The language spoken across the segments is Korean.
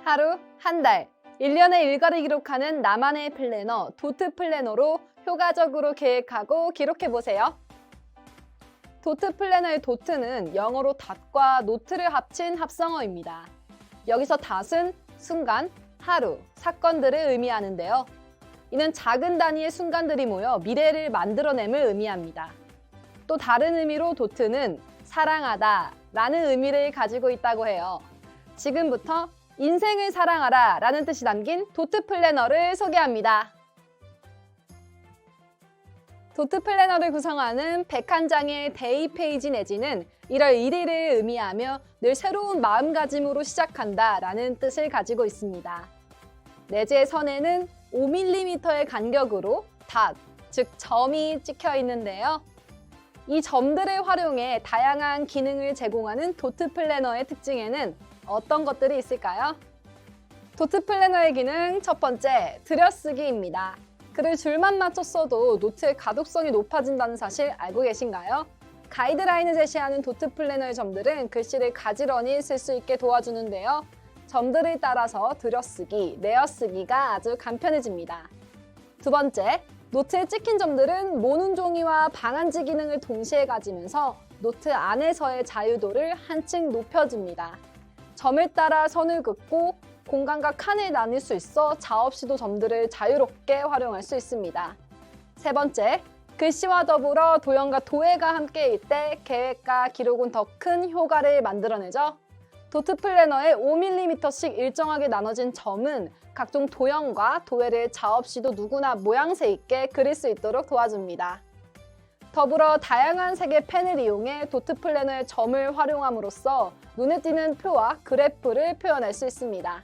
하루, 한 달, 1년의 일과를 기록하는 나만의 플래너, 도트 플래너로 효과적으로 계획하고 기록해보세요. 도트 플래너의 도트는 영어로 닷과 노트를 합친 합성어입니다. 여기서 닷은 순간, 하루, 사건들을 의미하는데요. 이는 작은 단위의 순간들이 모여 미래를 만들어냄을 의미합니다. 또 다른 의미로 도트는 사랑하다 라는 의미를 가지고 있다고 해요. 지금부터 인생을 사랑하라 라는 뜻이 담긴 도트 플래너를 소개합니다. 도트 플래너를 구성하는 101장의 데이 페이지 내지는 1월 1일을 의미하며 늘 새로운 마음가짐으로 시작한다 라는 뜻을 가지고 있습니다. 내지의 선에는 5mm의 간격으로 닷, 즉 점이 찍혀 있는데요. 이 점들을 활용해 다양한 기능을 제공하는 도트 플래너의 특징에는 어떤 것들이 있을까요? 도트 플래너의 기능 첫 번째, 들여쓰기입니다. 글을 줄만 맞춰 써도 노트의 가독성이 높아진다는 사실 알고 계신가요? 가이드라인을 제시하는 도트 플래너의 점들은 글씨를 가지런히 쓸 수 있게 도와주는데요. 점들을 따라서 들여쓰기, 내어쓰기가 아주 간편해집니다. 두 번째, 노트에 찍힌 점들은 모눈 종이와 방한지 기능을 동시에 가지면서 노트 안에서의 자유도를 한층 높여줍니다. 점을 따라 선을 긋고 공간과 칸을 나눌 수 있어 자없이도 점들을 자유롭게 활용할 수 있습니다. 세 번째, 글씨와 더불어 도형과 도예가 함께일 때 계획과 기록은 더 큰 효과를 만들어내죠. 도트 플래너의 5mm씩 일정하게 나눠진 점은 각종 도형과 도예를 자없이도 누구나 모양새 있게 그릴 수 있도록 도와줍니다. 더불어 다양한 색의 펜을 이용해 도트 플래너의 점을 활용함으로써 눈에 띄는 표와 그래프를 표현할 수 있습니다.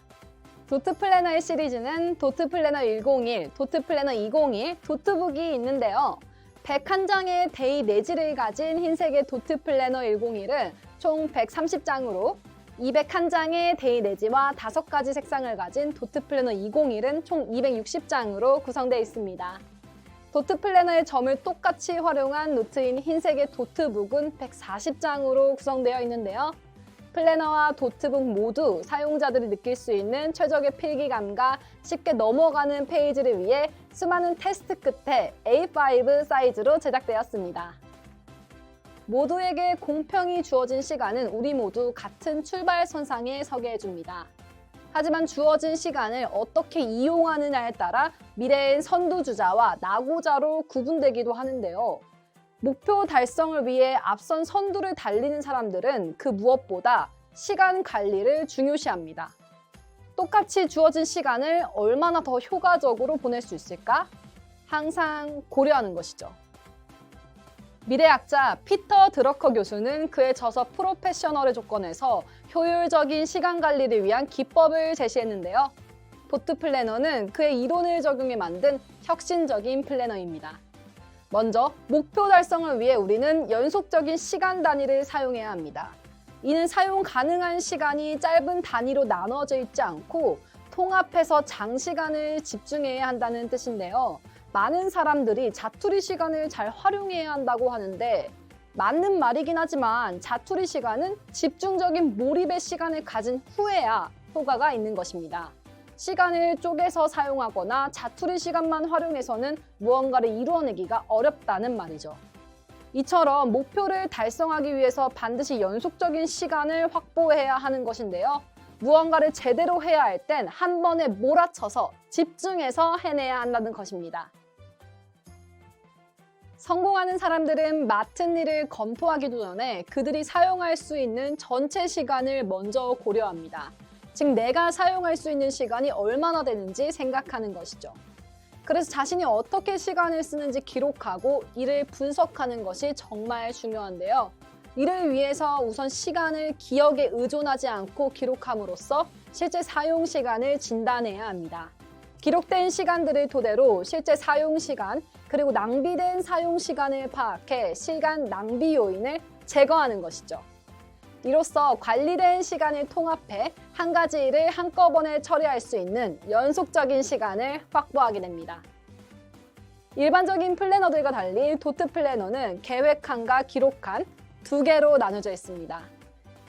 도트 플래너의 시리즈는 도트 플래너 101, 도트 플래너 201, 도트북이 있는데요. 101장의 데이 내지를 가진 흰색의 도트 플래너 101은 총 130장으로 201장의 데이 내지와 5가지 색상을 가진 도트 플래너 201은 총 260장으로 구성되어 있습니다. 도트 플래너의 점을 똑같이 활용한 노트인 흰색의 도트북은 140장으로 구성되어 있는데요. 플래너와 도트북 모두 사용자들이 느낄 수 있는 최적의 필기감과 쉽게 넘어가는 페이지를 위해 수많은 테스트 끝에 A5 사이즈로 제작되었습니다. 모두에게 공평히 주어진 시간은 우리 모두 같은 출발선상에 서게 해줍니다. 하지만 주어진 시간을 어떻게 이용하느냐에 따라 미래엔 선두주자와 낙오자로 구분되기도 하는데요. 목표 달성을 위해 앞선 선두를 달리는 사람들은 그 무엇보다 시간 관리를 중요시합니다. 똑같이 주어진 시간을 얼마나 더 효과적으로 보낼 수 있을까? 항상 고려하는 것이죠. 미래학자 피터 드러커 교수는 그의 저서 프로페셔널의 조건에서 효율적인 시간 관리를 위한 기법을 제시했는데요. 도트 플래너는 그의 이론을 적용해 만든 혁신적인 플래너입니다. 먼저 목표 달성을 위해 우리는 연속적인 시간 단위를 사용해야 합니다. 이는 사용 가능한 시간이 짧은 단위로 나눠져 있지 않고 통합해서 장시간을 집중해야 한다는 뜻인데요. 많은 사람들이 자투리 시간을 잘 활용해야 한다고 하는데 맞는 말이긴 하지만 자투리 시간은 집중적인 몰입의 시간을 가진 후에야 효과가 있는 것입니다. 시간을 쪼개서 사용하거나 자투리 시간만 활용해서는 무언가를 이루어내기가 어렵다는 말이죠. 이처럼 목표를 달성하기 위해서 반드시 연속적인 시간을 확보해야 하는 것인데요. 무언가를 제대로 해야 할 땐 한 번에 몰아쳐서 집중해서 해내야 한다는 것입니다. 성공하는 사람들은 맡은 일을 검토하기도 전에 그들이 사용할 수 있는 전체 시간을 먼저 고려합니다. 즉 내가 사용할 수 있는 시간이 얼마나 되는지 생각하는 것이죠. 그래서 자신이 어떻게 시간을 쓰는지 기록하고 이를 분석하는 것이 정말 중요한데요. 이를 위해서 우선 시간을 기억에 의존하지 않고 기록함으로써 실제 사용 시간을 진단해야 합니다. 기록된 시간들을 토대로 실제 사용 시간, 그리고 낭비된 사용 시간을 파악해 시간 낭비 요인을 제거하는 것이죠. 이로써 관리된 시간을 통합해 한 가지 일을 한꺼번에 처리할 수 있는 연속적인 시간을 확보하게 됩니다. 일반적인 플래너들과 달리 도트 플래너는 계획한과 기록한 두 개로 나눠져 있습니다.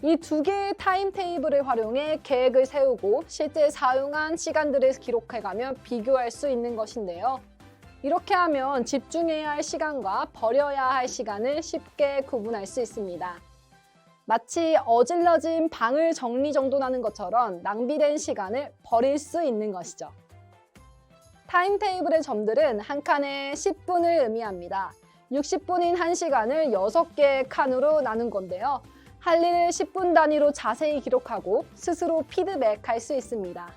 이 두 개의 타임테이블을 활용해 계획을 세우고 실제 사용한 시간들을 기록해가며 비교할 수 있는 것인데요. 이렇게 하면 집중해야 할 시간과 버려야 할 시간을 쉽게 구분할 수 있습니다. 마치 어질러진 방을 정리정돈하는 것처럼 낭비된 시간을 버릴 수 있는 것이죠. 타임테이블의 점들은 한 칸에 10분을 의미합니다. 60분인 1시간을 6개의 칸으로 나눈 건데요. 할 일을 10분 단위로 자세히 기록하고 스스로 피드백할 수 있습니다.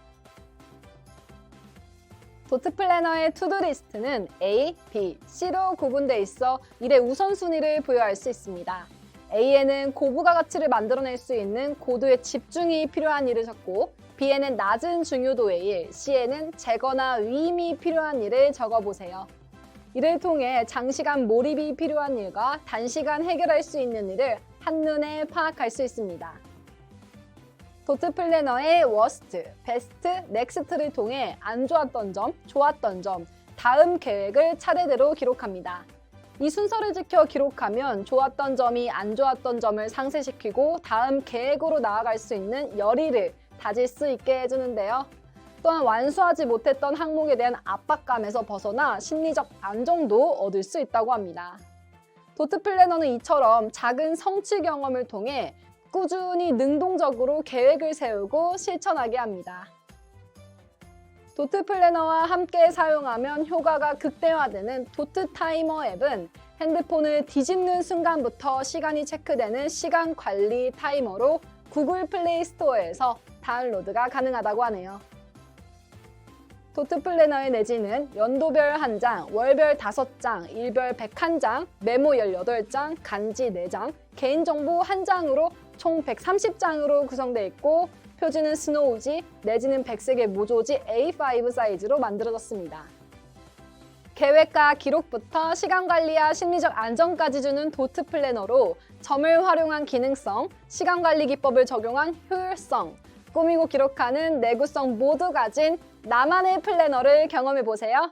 도트 플래너의 투두 리스트는 A, B, C로 구분돼 있어 일의 우선순위를 부여할 수 있습니다. A에는 고부가 가치를 만들어낼 수 있는 고도의 집중이 필요한 일을 적고 B에는 낮은 중요도의 일, C에는 재거나 위임이 필요한 일을 적어보세요. 이를 통해 장시간 몰입이 필요한 일과 단시간 해결할 수 있는 일을 한눈에 파악할 수 있습니다. 도트 플래너의 워스트, 베스트, 넥스트를 통해 안 좋았던 점, 좋았던 점, 다음 계획을 차례대로 기록합니다. 이 순서를 지켜 기록하면 좋았던 점이 안 좋았던 점을 상쇄시키고 다음 계획으로 나아갈 수 있는 열의를 다질 수 있게 해주는데요. 또한 완수하지 못했던 항목에 대한 압박감에서 벗어나 심리적 안정도 얻을 수 있다고 합니다. 도트 플래너는 이처럼 작은 성취 경험을 통해 꾸준히 능동적으로 계획을 세우고 실천하게 합니다. 도트 플래너와 함께 사용하면 효과가 극대화되는 도트 타이머 앱은 핸드폰을 뒤집는 순간부터 시간이 체크되는 시간 관리 타이머로 구글 플레이 스토어에서 다운로드가 가능하다고 하네요. 도트 플래너의 내지는 연도별 1장, 월별 5장, 일별 101장, 메모 18장, 간지 4장, 개인정보 1장으로 총 130장으로 구성되어 있고 표지는 스노우지 내지는 백색의 모조지 A5 사이즈로 만들어졌습니다. 계획과 기록부터 시간관리와 심리적 안정까지 주는 도트 플래너로 점을 활용한 기능성, 시간관리 기법을 적용한 효율성, 꾸미고 기록하는 내구성 모두 가진 나만의 플래너를 경험해보세요.